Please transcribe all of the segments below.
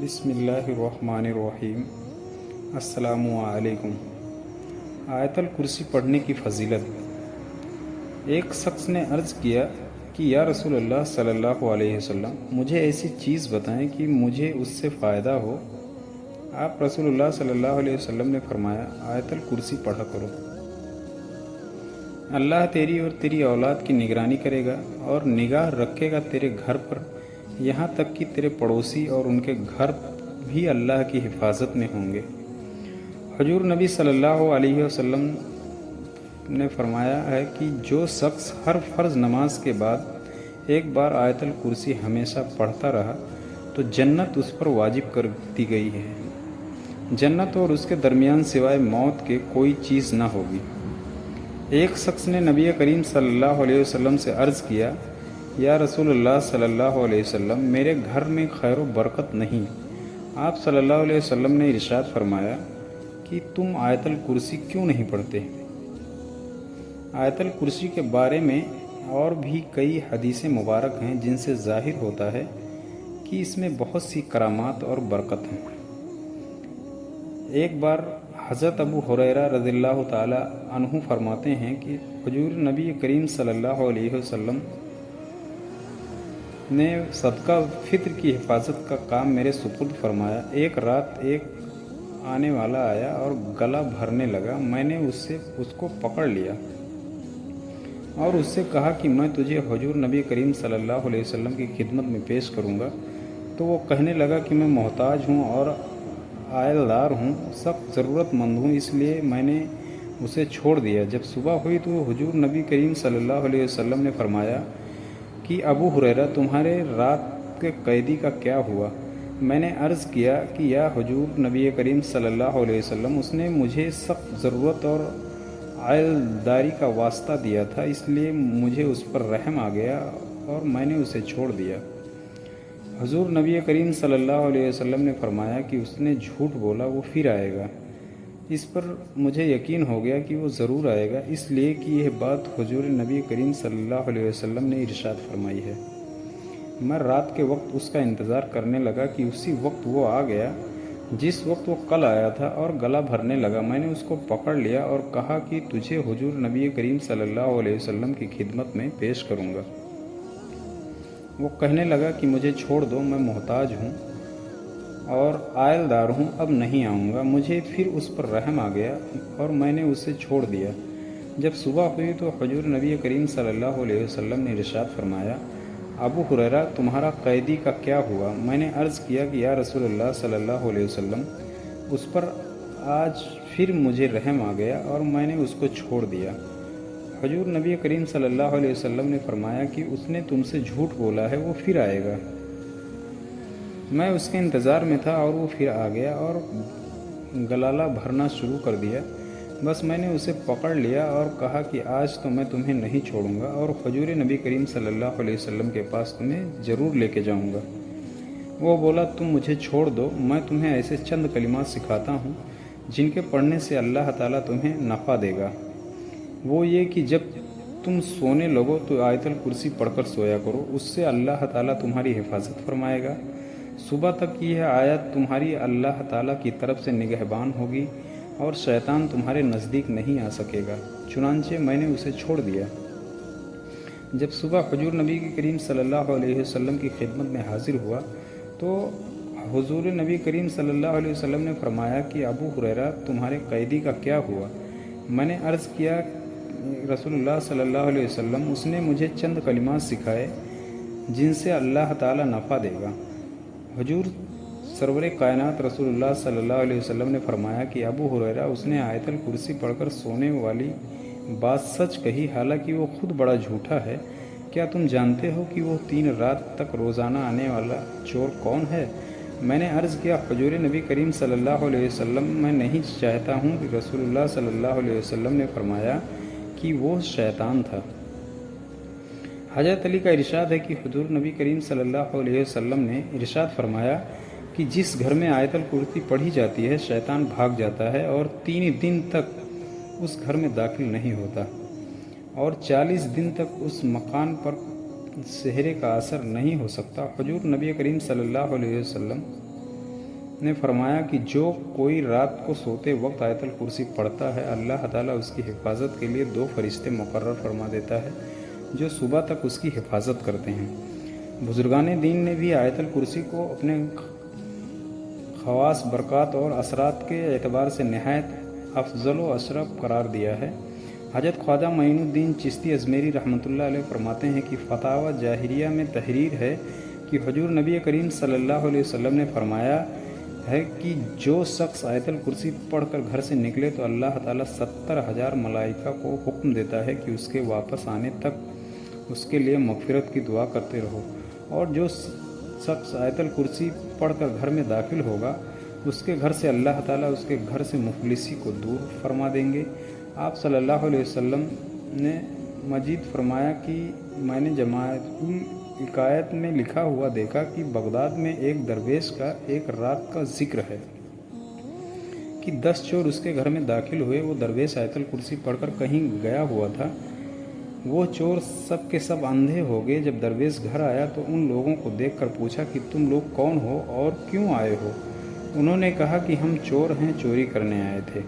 بسم اللہ الرحمن الرحیم۔ السلام علیکم۔ آیت الکرسی پڑھنے کی فضیلت۔ ایک شخص نے عرض کیا کہ یا رسول اللہ صلی اللہ علیہ وسلم، مجھے ایسی چیز بتائیں کہ مجھے اس سے فائدہ ہو۔ آپ رسول اللہ صلی اللہ علیہ وسلم نے فرمایا، آیت الکرسی پڑھا کرو۔ اللہ تیری اور تیری اولاد کی نگرانی کرے گا اور نگاہ رکھے گا تیرے گھر پر، یہاں تک کہ تیرے پڑوسی اور ان کے گھر بھی اللہ کی حفاظت میں ہوں گے۔ حضور نبی صلی اللہ علیہ وسلم نے فرمایا ہے کہ جو شخص ہر فرض نماز کے بعد ایک بار آیت الکرسی ہمیشہ پڑھتا رہا تو جنت اس پر واجب کر دی گئی ہے۔ جنت اور اس کے درمیان سوائے موت کے کوئی چیز نہ ہوگی۔ ایک شخص نے نبی کریم صلی اللہ علیہ وسلم سے عرض کیا، یا رسول اللہ صلی اللہ علیہ وسلم، میرے گھر میں خیر و برکت نہیں۔ آپ صلی اللہ علیہ وسلم نے ارشاد فرمایا کہ تم آیت الکرسی کیوں نہیں پڑھتے؟ آیت الکرسی کے بارے میں اور بھی کئی حدیث مبارک ہیں جن سے ظاہر ہوتا ہے کہ اس میں بہت سی کرامات اور برکت ہیں۔ ایک بار حضرت ابو ہریرہ رضی اللہ تعالی عنہ فرماتے ہیں کہ حضور نبی کریم صلی اللہ علیہ وسلم نے صدقہ فطر کی حفاظت کا کام میرے سپرد فرمایا۔ ایک رات ایک آنے والا آیا اور گلا بھرنے لگا۔ میں نے اس کو پکڑ لیا اور اس سے کہا کہ میں تجھے حضور نبی کریم صلی اللہ علیہ وسلم کی خدمت میں پیش کروں گا۔ تو وہ کہنے لگا کہ میں محتاج ہوں اور عائل دار ہوں، سخت ضرورت مند ہوں، اس لیے میں نے اسے چھوڑ دیا۔ جب صبح ہوئی تو حضور نبی کریم صلی اللہ علیہ وسلم نے فرمایا کہ ابو ہریرہ، تمہارے رات کے قیدی کا کیا ہوا؟ میں نے عرض کیا کہ یا حضور نبی کریم صلی اللہ علیہ وسلم، اس نے مجھے سخت ضرورت اور عائل داری کا واسطہ دیا تھا، اس لیے مجھے اس پر رحم آ گیا اور میں نے اسے چھوڑ دیا۔ حضور نبی کریم صلی اللہ علیہ وسلم نے فرمایا کہ اس نے جھوٹ بولا، وہ پھر آئے گا۔ اس پر مجھے یقین ہو گیا کہ وہ ضرور آئے گا، اس لیے کہ یہ بات حضور نبی کریم صلی اللہ علیہ وسلم نے ارشاد فرمائی ہے۔ میں رات کے وقت اس کا انتظار کرنے لگا کہ اسی وقت وہ آ گیا جس وقت وہ کل آیا تھا اور گلا بھرنے لگا۔ میں نے اس کو پکڑ لیا اور کہا کہ تجھے حضور نبی کریم صلی اللہ علیہ وسلم کی خدمت میں پیش کروں گا۔ وہ کہنے لگا کہ مجھے چھوڑ دو، میں محتاج ہوں اور عائل دار ہوں، اب نہیں آؤں گا۔ مجھے پھر اس پر رحم آ گیا اور میں نے اسے چھوڑ دیا۔ جب صبح ہوئی تو حضور نبی کریم صلی اللہ علیہ وسلم نے ارشاد فرمایا، ابو ہریرہ، تمہارا قیدی کا کیا ہوا؟ میں نے عرض کیا کہ یا رسول اللہ صلی اللہ علیہ وسلم، اس پر آج پھر مجھے رحم آ گیا اور میں نے اس کو چھوڑ دیا۔ حضور نبی کریم صلی اللہ علیہ وسلم نے فرمایا کہ اس نے تم سے جھوٹ بولا ہے، وہ پھر آئے گا۔ میں اس کے انتظار میں تھا اور وہ پھر آ گیا اور گلالہ بھرنا شروع کر دیا۔ بس میں نے اسے پکڑ لیا اور کہا کہ آج تو میں تمہیں نہیں چھوڑوں گا اور حضور نبی کریم صلی اللہ علیہ وسلم کے پاس تمہیں ضرور لے کے جاؤں گا۔ وہ بولا، تم مجھے چھوڑ دو، میں تمہیں ایسے چند کلمات سکھاتا ہوں جن کے پڑھنے سے اللہ تعالیٰ تمہیں نفع دے گا۔ وہ یہ کہ جب تم سونے لگو تو آیت الکرسی پڑھ کر سویا کرو، اس سے اللہ تعالیٰ تمہاری حفاظت فرمائے گا۔ صبح تک یہ آیت تمہاری اللہ تعالیٰ کی طرف سے نگہبان ہوگی اور شیطان تمہارے نزدیک نہیں آ سکے گا۔ چنانچہ میں نے اسے چھوڑ دیا۔ جب صبح حضور نبی کریم صلی اللہ علیہ وسلم کی خدمت میں حاضر ہوا تو حضور نبی کریم صلی اللہ علیہ وسلم نے فرمایا کہ ابو ہریرہ، تمہارے قیدی کا کیا ہوا؟ میں نے عرض کیا، رسول اللہ صلی اللہ علیہ وسلم، اس نے مجھے چند کلمات سکھائے جن سے اللہ تعالیٰ نفع دے گا۔ حضور سرور کائنات رسول اللہ صلی اللہ علیہ وسلم نے فرمایا کہ ابو ہریرہ، اس نے آیت الکرسی پڑھ کر سونے والی بات سچ کہی، حالانکہ وہ خود بڑا جھوٹا ہے۔ کیا تم جانتے ہو کہ وہ 3 رات تک روزانہ آنے والا چور کون ہے؟ میں نے عرض کیا، حضور نبی کریم صلی اللہ علیہ وسلم، میں نہیں چاہتا ہوں کہ رسول اللہ صلی اللہ علیہ وسلم نے فرمایا کہ وہ شیطان تھا۔ حضرت علی کا ارشاد ہے کہ حضور نبی کریم صلی اللہ علیہ وسلم نے ارشاد فرمایا کہ جس گھر میں آیت الکرسی پڑھی جاتی ہے، شیطان بھاگ جاتا ہے اور 3 دن تک اس گھر میں داخل نہیں ہوتا اور 40 دن تک اس مکان پر سحر کا اثر نہیں ہو سکتا۔ حضور نبی کریم صلی اللہ علیہ وسلم نے فرمایا کہ جو کوئی رات کو سوتے وقت آیت الکرسی پڑھتا ہے اللہ تعالیٰ اس کی حفاظت کے لیے 2 فرشتے مقرر فرما دیتا ہے جو صبح تک اس کی حفاظت کرتے ہیں۔ بزرگان دین نے بھی آیت الکرسی کو اپنے خواص، برکات اور اثرات کے اعتبار سے نہایت افضل و اشرف قرار دیا ہے۔ حضرت خواجہ معین الدین چشتی ازمیری رحمۃ اللہ علیہ فرماتے ہیں کہ فتاوی جاہریہ میں تحریر ہے کہ حضور نبی کریم صلی اللہ علیہ وسلم نے فرمایا ہے کہ جو شخص آیت الکرسی پڑھ کر گھر سے نکلے تو اللہ تعالیٰ 70,000 ملائکہ کو حکم دیتا ہے کہ اس کے واپس آنے تک اس کے لیے مغفرت کی دعا کرتے رہو، اور جو شخص آیت الکرسی پڑھ کر گھر میں داخل ہوگا اس کے گھر سے اللہ تعالیٰ اس کے گھر سے مفلسی کو دور فرما دیں گے۔ آپ صلی اللہ علیہ وسلم نے مزید فرمایا کہ میں نے جماعت العقائد میں لکھا ہوا دیکھا کہ بغداد میں ایک درویش کا ایک رات کا ذکر ہے کہ 10 چور اس کے گھر میں داخل ہوئے۔ وہ درویش آیت الکرسی پڑھ کر کہیں گیا ہوا تھا۔ وہ چور سب کے سب اندھے ہو گئے۔ جب درویش گھر آیا تو ان لوگوں کو دیکھ کر پوچھا کہ تم لوگ کون ہو اور کیوں آئے ہو؟ انہوں نے کہا کہ ہم چور ہیں، چوری کرنے آئے تھے۔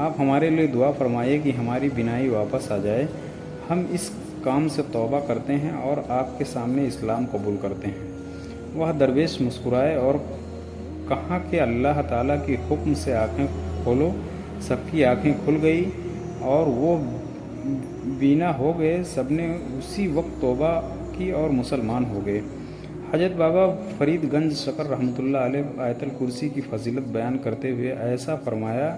آپ ہمارے لیے دعا فرمائیے کہ ہماری بینائی واپس آ جائے۔ ہم اس کام سے توبہ کرتے ہیں اور آپ کے سامنے اسلام قبول کرتے ہیں۔ وہ درویش مسکرائے اور کہا کہ اللہ تعالیٰ کے حکم سے آنکھیں کھولو۔ سب کی آنکھیں کھل گئی اور وہ بینا ہو گئے۔ سب نے اسی وقت توبہ کی اور مسلمان ہو گئے۔ حضرت بابا فرید گنج شکر رحمۃ اللہ علیہ آیت الکرسی کی فضیلت بیان کرتے ہوئے ایسا فرمایا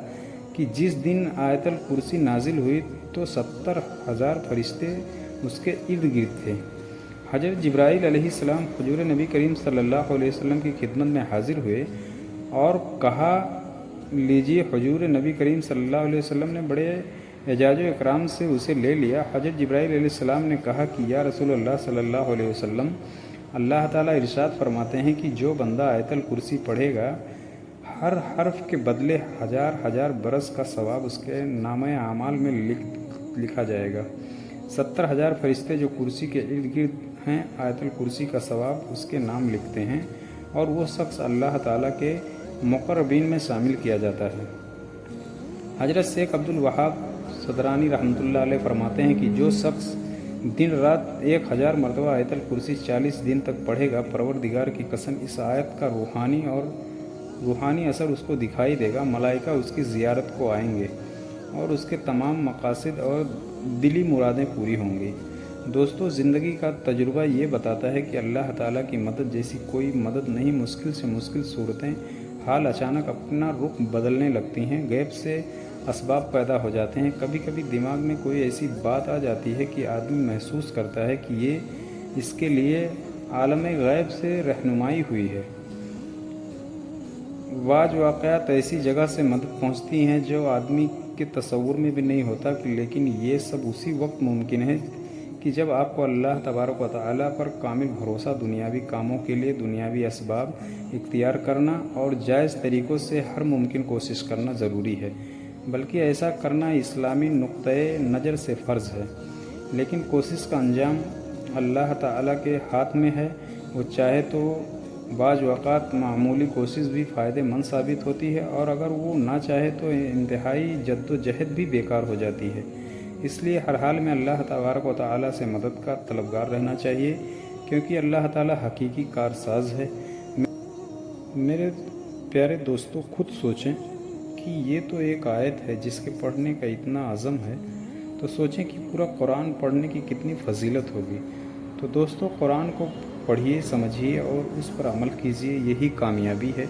کہ جس دن آیت الکرسی نازل ہوئی تو 70,000 فرشتے اس کے ارد گرد تھے۔ حضرت جبرائیل علیہ السلام حضور نبی کریم صلی اللہ علیہ وسلم کی خدمت میں حاضر ہوئے اور کہا لیجیے۔ حضور نبی کریم صلی اللہ علیہ وسلم نے بڑے اعجاز و اکرام سے اسے لے لیا۔ حضرت جبرائیل علیہ السلام نے کہا کہ یا رسول اللہ صلی اللہ علیہ وسلم، اللہ تعالیٰ ارشاد فرماتے ہیں کہ جو بندہ آیت الکرسی پڑھے گا ہر حرف کے بدلے 1000 برس کا ثواب اس کے نامہ اعمال میں لکھا جائے گا۔ 70,000 فرشتے جو کرسی کے ارد گرد ہیں آیت الکرسی کا ثواب اس کے نام لکھتے ہیں اور وہ شخص اللہ تعالیٰ کے مقربین میں شامل کیا جاتا ہے۔ حضرت شیخ عبد الوہاب صدرانی رحمۃ اللہ علیہ فرماتے ہیں کہ جو شخص دن رات 1000 مرتبہ آیت الکرسی 40 دن تک پڑھے گا، پروردگار کی قسم اس آیت کا روحانی اثر اس کو دکھائی دے گا۔ ملائکہ اس کی زیارت کو آئیں گے اور اس کے تمام مقاصد اور دلی مرادیں پوری ہوں گی۔ دوستو، زندگی کا تجربہ یہ بتاتا ہے کہ اللہ تعالیٰ کی مدد جیسی کوئی مدد نہیں۔ مشکل سے مشکل صورتیں حال اچانک اپنا رخ بدلنے لگتی ہیں، غیب سے اسباب پیدا ہو جاتے ہیں۔ کبھی کبھی دماغ میں کوئی ایسی بات آ جاتی ہے کہ آدمی محسوس کرتا ہے کہ یہ اس کے لیے عالم غیب سے رہنمائی ہوئی ہے۔ بعض واقعات ایسی جگہ سے مدد پہنچتی ہیں جو آدمی کے تصور میں بھی نہیں ہوتا، لیکن یہ سب اسی وقت ممکن ہے کہ جب آپ کو اللہ تبارک و تعالیٰ پر کامل بھروسہ، دنیاوی کاموں کے لیے دنیاوی اسباب اختیار کرنا اور جائز طریقوں سے ہر ممکن کوشش کرنا ضروری ہے، بلکہ ایسا کرنا اسلامی نقطۂ نظر سے فرض ہے۔ لیکن کوشش کا انجام اللہ تعالیٰ کے ہاتھ میں ہے۔ وہ چاہے تو بعض اوقات معمولی کوشش بھی فائدہ مند ثابت ہوتی ہے، اور اگر وہ نہ چاہے تو انتہائی جد و جہد بھی بیکار ہو جاتی ہے۔ اس لیے ہر حال میں اللہ تبارک و تعالیٰ سے مدد کا طلبگار رہنا چاہیے، کیونکہ اللہ تعالیٰ حقیقی کارساز ہے۔ میرے پیارے دوستو، خود سوچیں کہ یہ تو ایک آیت ہے جس کے پڑھنے کا اتنا عزم ہے، تو سوچیں کہ پورا قرآن پڑھنے کی کتنی فضیلت ہوگی۔ تو دوستو، قرآن کو پڑھیے، سمجھیے اور اس پر عمل کیجیے، یہی کامیابی ہے۔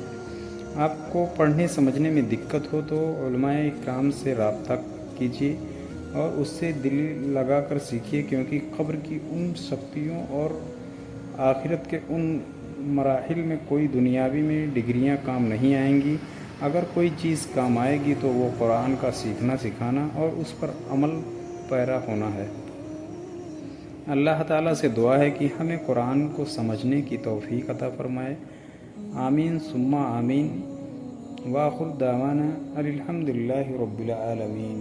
آپ کو پڑھنے سمجھنے میں دقت ہو تو علماء کرام سے رابطہ کیجیے اور اس سے دل لگا کر سیکھیے، کیونکہ قبر کی ان سختیوں اور آخرت کے ان مراحل میں کوئی دنیاوی میں ڈگریاں کام نہیں آئیں گی۔ اگر کوئی چیز کام آئے گی تو وہ قرآن کا سیکھنا سکھانا اور اس پر عمل پیرا ہونا ہے۔ اللہ تعالیٰ سے دعا ہے کہ ہمیں قرآن کو سمجھنے کی توفیق عطا فرمائے۔ آمین ثم آمین۔ وآخر دعوانا الحمدللہ رب العالمین۔